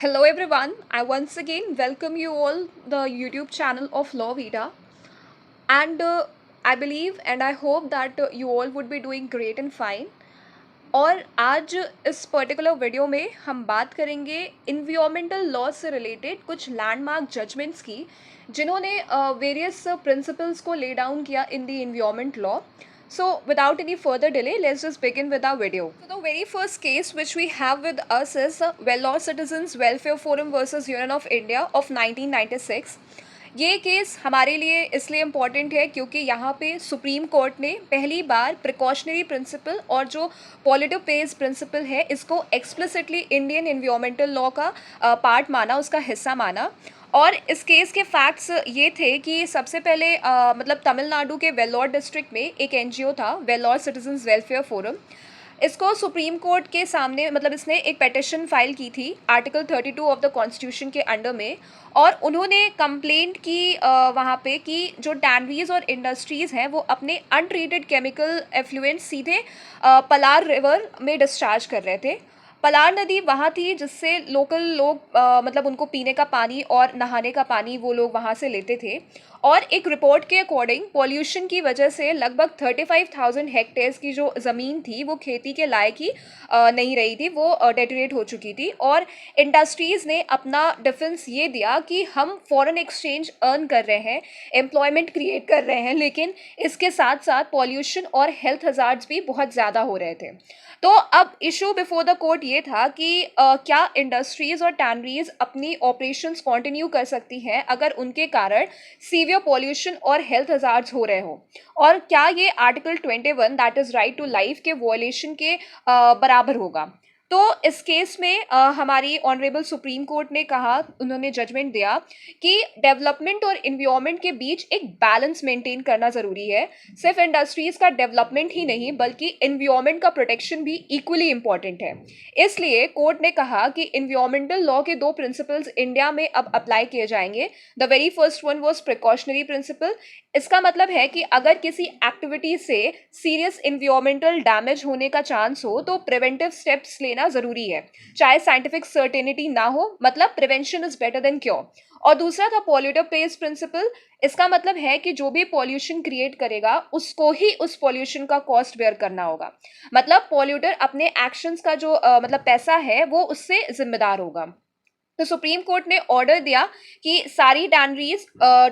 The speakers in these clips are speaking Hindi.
Hello everyone. I once again welcome you all the YouTube channel of Law Vida and I believe and I hope that you all would be doing great and fine. और आज इस पर्टिकुलर वीडियो में हम बात करेंगे इन्वायरमेंटल लॉ से रिलेटेड कुछ लैंडमार्क जजमेंट्स की जिन्होंने वेरियस प्रिंसिपल्स को ले डाउन किया in the environment law. So, without any further delay, let's just begin with our video. So, the very first case which we have with us is Well-Law Citizens Welfare Forum versus Union of India of 1996. ये केस हमारे लिए इसलिए इम्पॉर्टेंट है क्योंकि यहाँ पे सुप्रीम कोर्ट ने पहली बार प्रिकॉशनरी प्रिंसिपल और जो पॉलिटिव पेज प्रिंसिपल है इसको एक्सप्लिसिटली इंडियन इन्वायरमेंटल लॉ का पार्ट माना, उसका हिस्सा माना. और इस केस के फैक्ट्स ये थे कि सबसे पहले मतलब तमिलनाडु के वेल्लोर डिस्ट्रिक्ट में एक एनजीओ था, वेल्लोर सिटीजन्स वेलफेयर फोरम. इसको सुप्रीम कोर्ट के सामने मतलब इसने एक पेटिशन फाइल की थी आर्टिकल 32 ऑफ द कॉन्स्टिट्यूशन के अंडर में. और उन्होंने कंप्लेंट की वहाँ पे कि जो टैनरीज और इंडस्ट्रीज़ हैं वो अपने अनट्रीटेड केमिकल एफ्लुएंट सीधे पलार रिवर में डिस्चार्ज कर रहे थे. पलार नदी वहाँ थी जिससे लोकल लोग मतलब उनको पीने का पानी और नहाने का पानी वो लोग वहाँ से लेते थे. और एक रिपोर्ट के अकॉर्डिंग पॉल्यूशन की वजह से लगभग 35,000 हेक्टेयर्स की जो ज़मीन थी वो खेती के लायक ही नहीं रही थी, वो डेटरेट हो चुकी थी. और इंडस्ट्रीज़ ने अपना डिफेंस ये दिया कि हम फॉरेन एक्सचेंज अर्न कर रहे हैं, एम्प्लॉयमेंट क्रिएट कर रहे हैं, लेकिन इसके साथ साथ पॉल्यूशन और हेल्थ हजार्ड्स भी बहुत ज़्यादा हो रहे थे. तो अब इशू बिफोर द कोर्ट ये था कि क्या इंडस्ट्रीज़ और टैनरीज अपनी ऑपरेशंस कंटिन्यू कर सकती हैं अगर उनके कारण सीवियर पॉल्यूशन और हेल्थ हजार्ड्स हो रहे हो, और क्या ये article 21 that is right to life के वॉयलेशन के बराबर होगा. तो इस केस में हमारी ऑनरेबल सुप्रीम कोर्ट ने कहा, उन्होंने जजमेंट दिया कि डेवलपमेंट और इन्वायरमेंट के बीच एक बैलेंस मेंटेन करना ज़रूरी है. सिर्फ इंडस्ट्रीज़ का डेवलपमेंट ही नहीं बल्कि इन्वायरमेंट का प्रोटेक्शन भी इक्वली इम्पॉर्टेंट है. इसलिए कोर्ट ने कहा कि इन्वायरमेंटल लॉ के दो प्रिंसिपल्स इंडिया में अब अप्लाई किए जाएंगे. The very first one was precautionary principle. इसका मतलब है कि अगर किसी एक्टिविटी से सीरियस इन्वायरमेंटल डैमेज होने का चांस हो तो प्रिवेंटिव स्टेप्स लेना ज़रूरी है, चाहे साइंटिफिक सर्टेनिटी ना हो, मतलब prevention is better than cure. और दूसरा था पॉल्यूटर पेज प्रिंसिपल. इसका मतलब है कि जो भी पॉल्यूशन क्रिएट करेगा उसको ही उस पॉल्यूशन का कॉस्ट बेयर करना होगा. मतलब पॉल्यूटर अपने एक्शंस का जो मतलब पैसा है वो उससे जिम्मेदार होगा. तो सुप्रीम कोर्ट ने ऑर्डर दिया कि सारी टैनरीज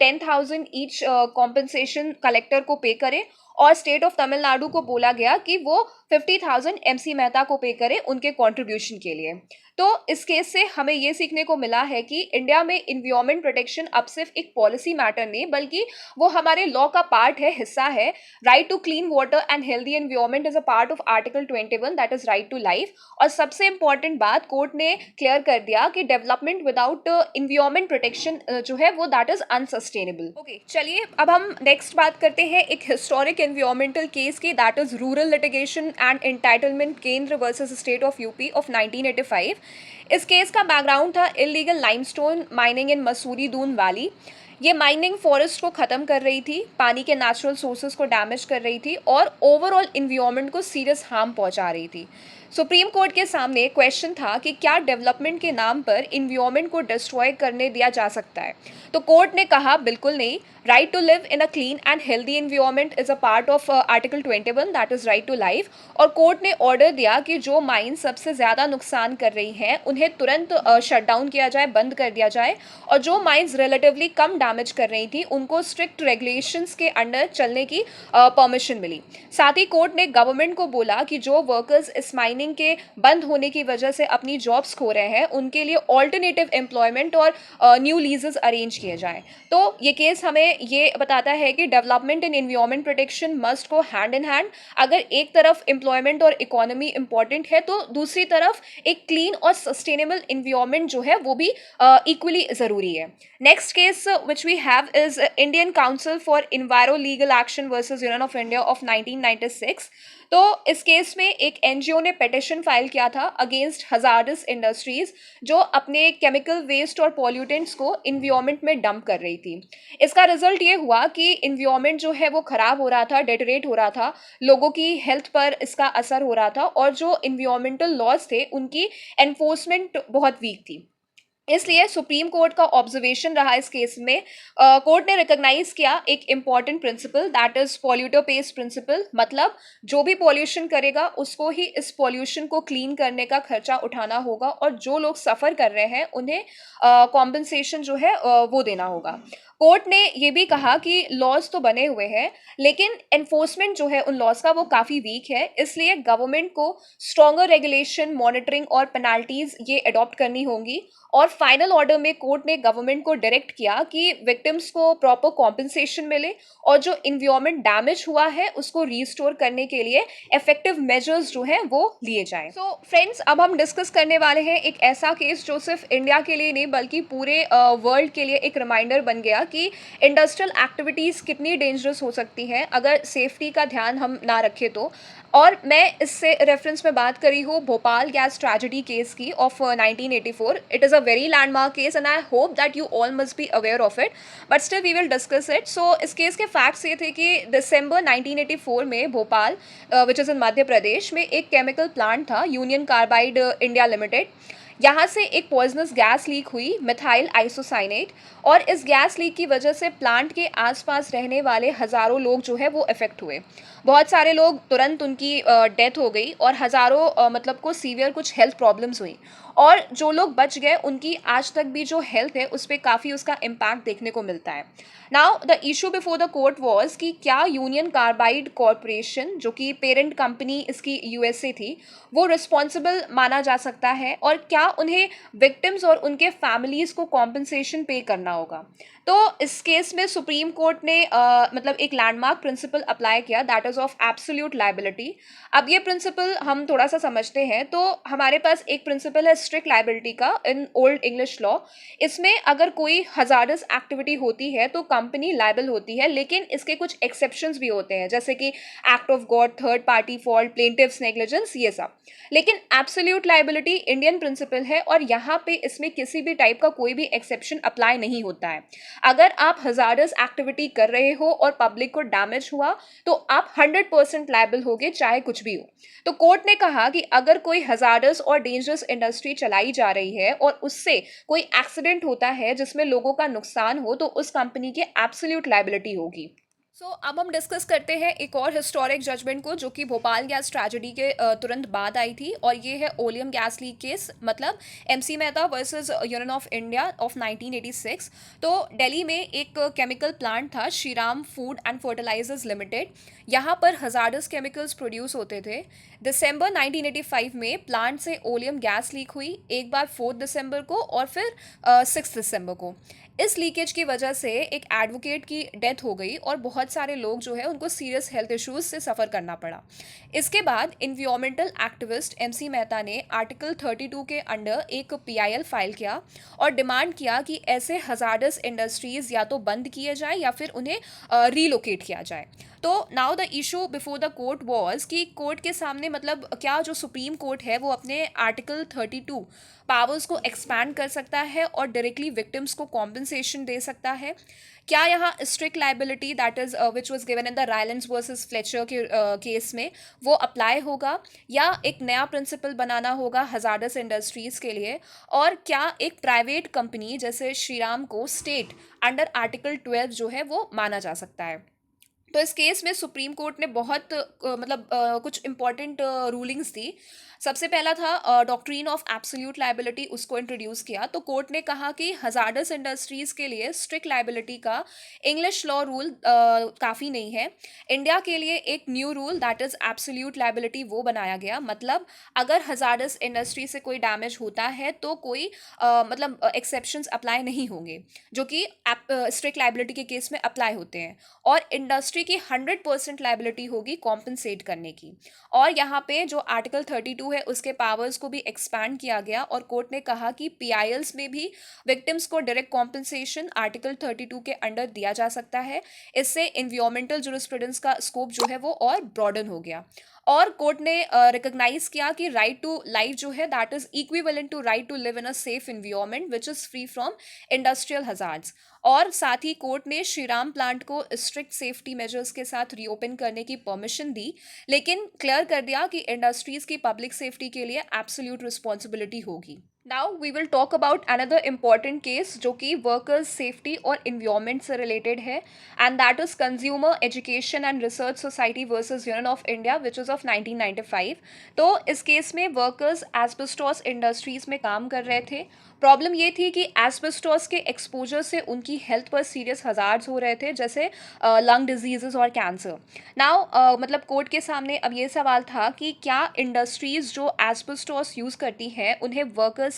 10,000 ईच कॉम्पनसेशन कलेक्टर को पे करे, और स्टेट ऑफ तमिलनाडु को बोला गया कि वो 50,000 एमसी मेहता को पे करे उनके कंट्रीब्यूशन के लिए. तो इस केस से हमें ये सीखने को मिला है कि इंडिया में इन्वायरमेंट प्रोटेक्शन अब सिर्फ एक पॉलिसी मैटर नहीं बल्कि वो हमारे लॉ का पार्ट है, हिस्सा है. Right to clean water and healthy environment is a part of article 21 that is right to life. और सबसे इंपॉर्टेंट बात कोर्ट ने क्लियर कर दिया कि डेवलपमेंट विदाउट इन्वायरमेंट प्रोटेक्शन जो है वो दैट इज अनसस्टेनेबल. ओके, चलिए अब हम नेक्स्ट बात करते हैं एक हिस्टोरिक एनवायरमेंटल केस की, that is rural litigation and entitlement Kendra versus state of UP of 1985. इस केस का बैकग्राउंड था illegal limestone mining in Mussoorie Doon valley. ये माइनिंग फॉरेस्ट को ख़त्म कर रही थी, पानी के नेचुरल सोर्सेज को डैमेज कर रही थी और ओवरऑल इन्वायरमेंट को सीरियस हार्म पहुंचा रही थी. सुप्रीम कोर्ट के सामने क्वेश्चन था कि क्या डेवलपमेंट के नाम पर इन्वायरमेंट को डिस्ट्रॉय करने दिया जा सकता है. तो कोर्ट ने कहा बिल्कुल नहीं. Right to live in a clean and healthy environment is a part of article 21 that is right to life. और कोर्ट ने ऑर्डर दिया कि जो माइन सबसे ज़्यादा नुकसान कर रही हैं उन्हें तुरंत शट डाउन किया जाए, बंद कर दिया जाए, और जो माइंस रिलेटिवली कम डैमेज कर रही थी उनको स्ट्रिक्ट रेगुलेशंस के अंडर चलने की परमिशन मिली. साथ ही कोर्ट ने गवर्नमेंट को बोला कि जो वर्कर्स इस माइनिंग के बंद होने की वजह से अपनी जॉब्स खो रहे हैं उनके लिए ऑल्टरनेटिव एम्प्लॉयमेंट और न्यू लीजेस अरेंज किए जाएं. तो ये केस हमें ये बताता है कि development and environment protection must go hand in hand. अगर एक तरफ एम्प्लॉयमेंट और इकोनॉमी इंपॉर्टेंट है तो दूसरी तरफ एक क्लीन और सस्टेनेबल एनवायरमेंट जो है वो भी इक्वली ज़रूरी है. Next case which we have is Indian Council for enviro legal action versus Union of India of 1996. तो इस केस में एक एनजीओ ने पिटिशन फाइल किया था अगेंस्ट हजार्डस इंडस्ट्रीज जो अपने केमिकल वेस्ट और पॉल्यूटेंट्स को इन्वायरमेंट में डंप कर रही थी. इसका रिजल्ट ये हुआ कि इन्वायरमेंट जो है वो खराब हो रहा था, डेटरेट हो रहा था, लोगों की हेल्थ पर इसका असर हो रहा था, और जो इन्वायरमेंटल लॉज थे उनकी एनफोर्समेंट बहुत वीक थी. इसलिए सुप्रीम कोर्ट का ऑब्जर्वेशन रहा इस केस में, कोर्ट ने रिकॉग्नाइज किया एक important principle, that is polluter pays principle. मतलब जो भी पॉल्यूशन करेगा उसको ही इस पॉल्यूशन को क्लीन करने का खर्चा उठाना होगा, और जो लोग सफ़र कर रहे हैं उन्हें कॉम्पनसेशन जो है वो देना होगा। कोर्ट ने ये भी कहा कि लॉज तो बने हुए हैं, लेकिन एनफोर्समेंट जो है उन लॉज का वो काफ़ी वीक है, इसलिए गवर्नमेंट को स्ट्रॉन्गर रेगुलेशन, मॉनिटरिंग और पेनाल्टीज ये अडॉप्ट करनी होंगी। और फाइनल ऑर्डर में कोर्ट ने गवर्नमेंट को डायरेक्ट किया कि विक्टिम्स को प्रॉपर कॉम्पनसेशन मिले, और जो इन्वायरमेंट डैमेज हुआ है उसको रीस्टोर करने के लिए इफेक्टिव मेजर्स जो है वो लिए जाएं। सो फ्रेंड्स, अब हम डिस्कस करने वाले हैं एक ऐसा केस जो सिर्फ इंडिया के लिए नहीं बल्कि पूरे वर्ल्ड के लिए एक रिमाइंडर बन गया कि इंडस्ट्रियल एक्टिविटीज़ कितनी डेंजरस हो सकती हैं अगर सेफ्टी का ध्यान हम ना रखें तो। और मैं इससे रेफरेंस में बात करी हूँ भोपाल गैस ट्रेजेडी केस की of 1984। It is a very landmark case and I hope that you all must be aware of it, but still we will discuss it. So इस केस के फैक्ट्स ये थे कि दिसंबर 1984 में Bhopal, which is in Madhya Pradesh में, एक केमिकल प्लांट था यूनियन कार्बाइड इंडिया लिमिटेड। यहाँ से एक पॉइजनस गैस लीक हुई, मिथाइल आइसोसाइनेट, और इस गैस लीक की वजह से प्लांट के आसपास रहने वाले हज़ारों लोग जो है वो इफ़ेक्ट हुए। बहुत सारे लोग तुरंत उनकी डेथ हो गई, और हज़ारों मतलब को सीवियर कुछ हेल्थ प्रॉब्लम्स हुई। और जो लोग बच गए उनकी आज तक भी जो हेल्थ है उस पर काफ़ी उसका इम्पैक्ट देखने को मिलता है। Now the issue before the court was कि क्या यूनियन कार्बाइड कॉरपोरेशन, जो कि पेरेंट कंपनी इसकी यूएसए थी, वो रिस्पॉन्सिबल माना जा सकता है, और क्या उन्हें विक्टिम्स और उनके फैमिलीज़ को कॉम्पनसेशन पे करना होगा। तो इस केस में सुप्रीम कोर्ट ने मतलब एक लैंडमार्क प्रिंसिपल अप्लाई किया, that is of absolute liability. अब ये प्रिंसिपल हम थोड़ा सा समझते हैं तो हमारे पास एक प्रिंसिपल है स्ट्रिक्ट लाइबिलिटी का इन ओल्ड इंग्लिश लॉ। इसमें अगर कोई हजारस एक्टिविटी होती है तो कंपनी लाइबल होती है, लेकिन इसके कुछ एक्सेप्शंस भी होते हैं, जैसे कि act of God, third party fault, plaintiff's negligence, ये सब। लेकिन एब्सोल्यूट लाइबिलिटी इंडियन प्रिंसिपल है, और यहाँ पे इसमें किसी भी टाइप का कोई भी एक्सेप्शन अप्लाई नहीं होता है। अगर आप हजारस एक्टिविटी कर रहे हो और पब्लिक को डैमेज हुआ तो आप 100% लायबल होगे, चाहे कुछ भी हो। तो कोर्ट ने कहा कि अगर कोई हजारस और डेंजरस इंडस्ट्री चलाई जा रही है और उससे कोई एक्सीडेंट होता है जिसमें लोगों का नुकसान हो, तो उस कंपनी की एब्सोल्यूट लायबिलिटी होगी। अब हम डिस्कस करते हैं एक और हिस्टोरिक जजमेंट को, जो कि भोपाल गैस ट्रेजेडी के तुरंत बाद आई थी, और ये है ओलियम गैस लीक केस, मतलब MC Mehta versus Union of India of 1986। तो दिल्ली में एक केमिकल प्लांट था, Shriram food and fertilisers limited. यहाँ पर हजार्डस केमिकल्स प्रोड्यूस होते थे। दिसंबर 1985 में प्लांट से ओलियम गैस लीक हुई, एक बार 4 दिसंबर को और फिर 6 दिसंबर को। इस लीकेज की वजह से एक एडवोकेट की डेथ हो गई, और बहुत सारे लोग जो है उनको सीरियस हेल्थ इश्यूज से सफ़र करना पड़ा। इसके बाद इन्वायरमेंटल एक्टिविस्ट एमसी मेहता ने आर्टिकल 32 के अंडर एक पीआईएल फाइल किया, और डिमांड किया कि ऐसे हजार्डस इंडस्ट्रीज या तो बंद किए जाए या फिर उन्हें रीलोकेट किया जाए। तो now the issue before the court was कि कोर्ट के सामने, मतलब क्या जो सुप्रीम कोर्ट है वो अपने आर्टिकल 32 पावर्स को एक्सपैंड कर सकता है और डायरेक्टली विक्टिम्स को कॉम्पनसेशन दे सकता है? क्या यहाँ strict liability, that is which was given in the Rylands versus Fletcher के केस में, वो अप्लाई होगा, या एक नया प्रिंसिपल बनाना होगा हजार्डस इंडस्ट्रीज के लिए? और क्या एक प्राइवेट कंपनी जैसे श्रीराम को स्टेट अंडर आर्टिकल 12 जो है वो माना जा सकता है? तो इस केस में सुप्रीम कोर्ट ने बहुत मतलब कुछ इंपॉर्टेंट रूलिंग्स दी। सबसे पहला था डॉक्ट्रीन ऑफ एब्सोल्यूट लाइबिलिटी, उसको इंट्रोड्यूस किया। तो कोर्ट ने कहा कि हजार्डस इंडस्ट्रीज के लिए स्ट्रिक्ट लाइबिलिटी का इंग्लिश लॉ रूल काफ़ी नहीं है। इंडिया के लिए एक new rule, that is absolute liability, वो बनाया गया। मतलब अगर हजार्डस इंडस्ट्री से कोई डैमेज होता है तो कोई मतलब एक्सेप्शंस अप्लाई नहीं होंगे, जो कि स्ट्रिक्ट लाइबिलिटी के केस में अप्लाई होते हैं। और इंडस्ट्री की 100% लाइबिलिटी होगी कॉम्पनसेट करने की। और यहाँ पे जो आर्टिकल 32 है उसके पावर्स को भी एक्सपैंड किया गया, और कोर्ट ने कहा कि पीआईएल्स में भी विक्टिम्स को डायरेक्ट कॉम्पनसेशन आर्टिकल 32 के अंडर दिया जा सकता है। इससे इन्वायरमेंटल जुरिस्प्रूडेंस का स्कोप जो है वो और ब्रॉडन हो गया। और कोर्ट ने रिकॉग्नाइज किया कि राइट टू लाइफ जो है that is equivalent to right to live in a safe environment which is free from industrial hazards. और साथ ही कोर्ट ने श्रीराम प्लांट को स्ट्रिक्ट सेफ्टी मेजर्स के साथ रीओपन करने की परमिशन दी, लेकिन क्लियर कर दिया कि इंडस्ट्रीज की पब्लिक सेफ्टी के लिए एब्सोल्यूट रिस्पॉन्सिबिलिटी होगी। Now we will talk about another important case जो कि वर्कर्स सेफ्टी और इन्वायरमेंट से रिलेटेड है, and that is consumer education and research society versus Union of India which is of 1995। तो इस केस में वर्कर्स एस्बेस्टॉस इंडस्ट्रीज में काम कर रहे थे। प्रॉब्लम ये थी कि एस्बेस्टॉस के एक्सपोजर से उनकी हेल्थ पर सीरियस हजार्ड्स हो रहे थे, जैसे लंग डिजीजेस और कैंसर। नाउ मतलब कोर्ट के सामने अब ये सवाल था कि क्या इंडस्ट्रीज जो एस्बेस्टॉस यूज़ करती हैं उन्हें वर्कर्स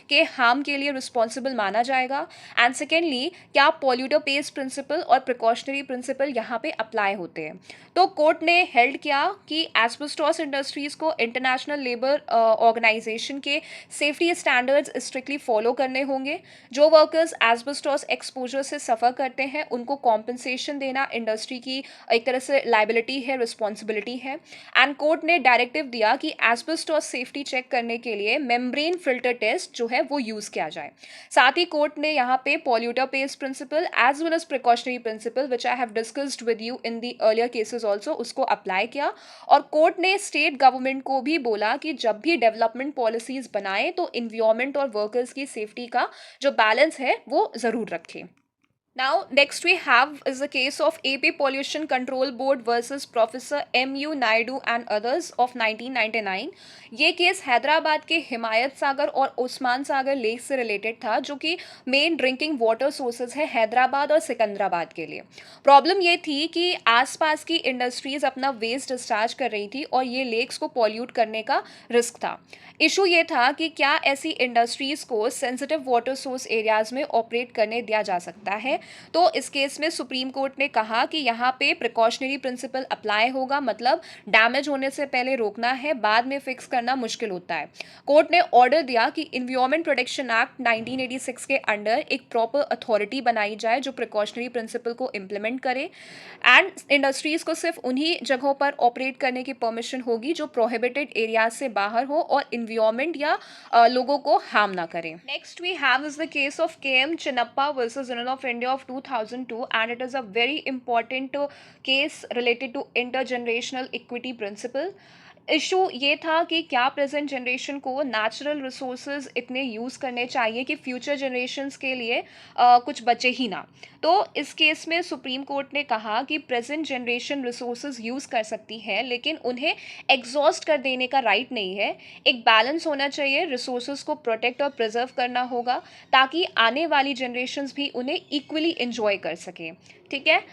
के हार्म के लिए रिस्पॉन्सिबल माना जाएगा, एंड सेकेंडली क्या पॉल्यूटर पेज प्रिंसिपल और प्रिकॉशनरी प्रिंसिपल यहाँ पे अप्लाई होते हैं। तो कोर्ट ने हेल्ड किया कि एस्बेस्टॉस इंडस्ट्रीज को इंटरनेशनल लेबर ऑर्गेनाइजेशन के सेफ्टी स्टैंडर्ड्स स्ट्रिक्टली फॉलो करने होंगे। जो वर्कर्स एस्बेस्टॉस एक्सपोजर से सफ़र करते हैं उनको कॉम्पनसेशन देना इंडस्ट्री की एक तरह से लाइबिलिटी है, रिस्पॉन्सिबिलिटी है। एंड कोर्ट ने डायरेक्टिव दिया कि एस्बेस्टॉस सेफ्टी चेक करने के लिए मेम्ब्रेन फिल्टर टेस्ट जो है वो यूज़ किया जाए। साथ ही कोर्ट ने यहाँ पे polluter pays principle as well as precautionary principle which I have discussed with you in the earlier cases also उसको अप्लाई किया। और कोर्ट ने स्टेट गवर्नमेंट को भी बोला कि जब भी डेवलपमेंट पॉलिसीज बनाए तो इन्वायरमेंट और वर्कर्स की सेफ्टी का जो बैलेंस है वो ज़रूर रखें। Now, next we have is the case of AP Pollution Control Board versus Professor M.U. Naidu and others of 1999। ये केस हैदराबाद के हिमायत सागर और उस्मान सागर लेक से रिलेटेड था, जो कि मेन ड्रिंकिंग वाटर सोर्सेज है हैदराबाद और सिकंदराबाद के लिए। प्रॉब्लम ये थी कि आसपास की इंडस्ट्रीज अपना वेस्ट डिस्चार्ज कर रही थी और ये लेक्स को पॉल्यूट करने का रिस्क था। इशू ये था कि क्या ऐसी इंडस्ट्रीज को सेंसिटिव वाटर सोर्स एरियाज में ऑपरेट करने दिया जा सकता है। तो इस केस में सुप्रीम कोर्ट ने कहा कि यहाँ पे प्रिकॉशनरी प्रिंसिपल अप्लाई होगा, मतलब डैमेज होने से पहले रोकना है, बाद में फिक्स करना मुश्किल होता है। कोर्ट ने ऑर्डर दिया कि इन्वायरमेंट प्रोटेक्शन एक्ट 1986 के अंडर एक प्रॉपर अथॉरिटी बनाई जाए जो प्रिकॉशनरी प्रिंसिपल को इम्प्लीमेंट करे, एंड इंडस्ट्रीज को सिर्फ उन्हीं जगहों पर ऑपरेट करने की परमिशन होगी जो प्रोहिबिटेड एरियाज से बाहर हो और इन्वायरमेंट या लोगों को हार्म ना करें। Next we have is the case of KM Chinnappa versus Union of India of 2002, and it is a very important case related to intergenerational equity principle। Issue ये था कि क्या प्रेजेंट जनरेशन को नेचुरल रिसोर्सेज इतने यूज़ करने चाहिए कि फ्यूचर जनरेशन्स के लिए कुछ बचे ही ना। तो इस केस में सुप्रीम कोर्ट ने कहा कि प्रेजेंट जनरेशन रिसोर्सेज यूज़ कर सकती है लेकिन उन्हें एग्जॉस्ट कर देने का राइट नहीं है। एक बैलेंस होना चाहिए, रिसोर्सेज को प्रोटेक्ट और प्रिजर्व करना होगा ताकि आने वाली जनरेशन्स भी उन्हें इक्वली इंजॉय कर सकें। ठीक है।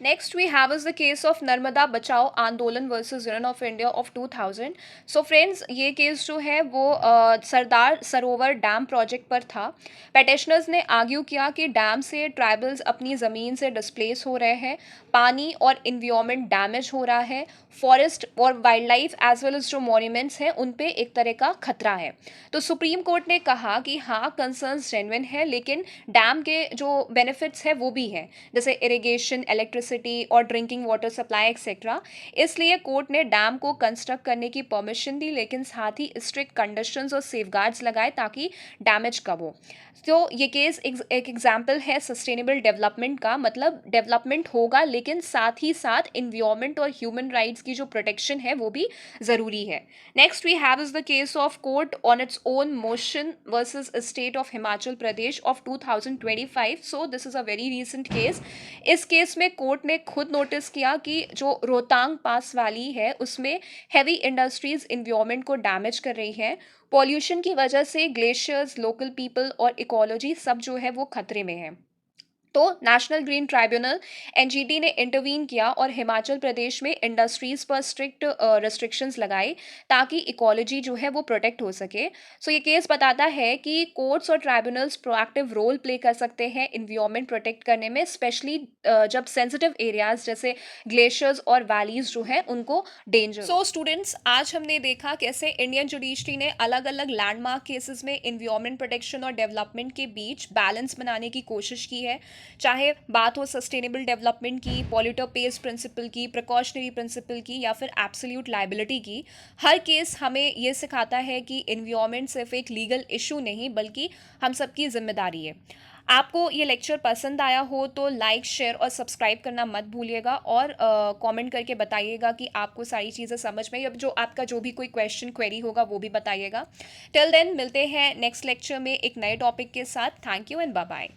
Next we have is the case of Narmada Bachao Andolan versus Union of India of 2000। So friends, ये केस जो है वो सरदार सरोवर डैम प्रोजेक्ट पर था। पेटिशनर्स ने आर्ग्यू किया कि डैम से ट्राइबल्स अपनी ज़मीन से डिस्प्लेस हो रहे हैं, पानी और इन्वायरमेंट डैमेज हो रहा है, फॉरेस्ट और wildlife as well as जो मॉन्यूमेंट्स हैं उन पे एक तरह का खतरा है। तो सुप्रीम कोर्ट ने कहा कि हाँ, कंसर्न्स जेन्युइन है लेकिन डैम के जो बेनिफिट्स हैं वो भी हैं, जैसे इरिगेशन, इलेक्ट्रिसिटी और ड्रिंकिंग वाटर सप्लाई एक्सेट्रा। इसलिए कोर्ट ने डैम को कंस्ट्रक्ट करने की परमिशन दी लेकिन साथ ही स्ट्रिक्ट कंडीशंस और सेफगार्ड्स लगाए ताकि डैमेज कम हो। तो ये केस एक एग्जाम्पल है सस्टेनेबल डेवलपमेंट का, मतलब डेवलपमेंट होगा लेकिन साथ ही साथ इन्वायरमेंट और ह्यूमन राइट्स की जो प्रोटेक्शन है वो भी ज़रूरी है। Next we have is the case of court on its own motion versus state of Himachal Pradesh of 2025। So this is a very recent case. इस केस में कोर्ट ने खुद नोटिस किया कि जो रोहतांग पास वैली है उसमें हैवी इंडस्ट्रीज इन्वायरमेंट को डैमेज कर रही है। पॉल्यूशन की वजह से ग्लेशियर्स, लोकल पीपल और इकोलॉजी सब जो है वो खतरे में है। तो नेशनल ग्रीन ट्राइब्यूनल NGT ने इंटरवीन किया और हिमाचल प्रदेश में इंडस्ट्रीज पर स्ट्रिक्ट रिस्ट्रिक्शंस लगाई ताकि इकोलॉजी जो है वो प्रोटेक्ट हो सके। सो ये केस बताता है कि कोर्ट्स और ट्राइब्यूनल्स प्रोएक्टिव रोल प्ले कर सकते हैं इन्वायरमेंट प्रोटेक्ट करने में, स्पेशली जब सेंसिटिव एरियाज जैसे ग्लेशियर्स और वैलीज जो है उनको डेंजर। सो स्टूडेंट्स, आज हमने देखा कैसे इंडियन जुडिशरी ने अलग अलग लैंडमार्क केसेस में इन्वायरमेंट प्रोटेक्शन और डेवलपमेंट के बीच बैलेंस बनाने की कोशिश की है, चाहे बात हो सस्टेनेबल डेवलपमेंट की, पॉल्यूटर पेज प्रिंसिपल की, प्रिकॉशनरी प्रिंसिपल की या फिर एब्सोल्यूट लाइबिलिटी की। हर केस हमें ये सिखाता है कि इन्वायरमेंट सिर्फ एक लीगल इशू नहीं बल्कि हम सबकी जिम्मेदारी है। आपको ये लेक्चर पसंद आया हो तो लाइक, शेयर और सब्सक्राइब करना मत भूलिएगा, और कमेंट करके बताइएगा कि आपको सारी चीज़ें समझ में आई। अब जो आपका जो भी कोई क्वेश्चन क्वेरी होगा वो भी बताइएगा। टिल देन मिलते हैं नेक्स्ट लेक्चर में एक नए टॉपिक के साथ। Thank you and bye bye.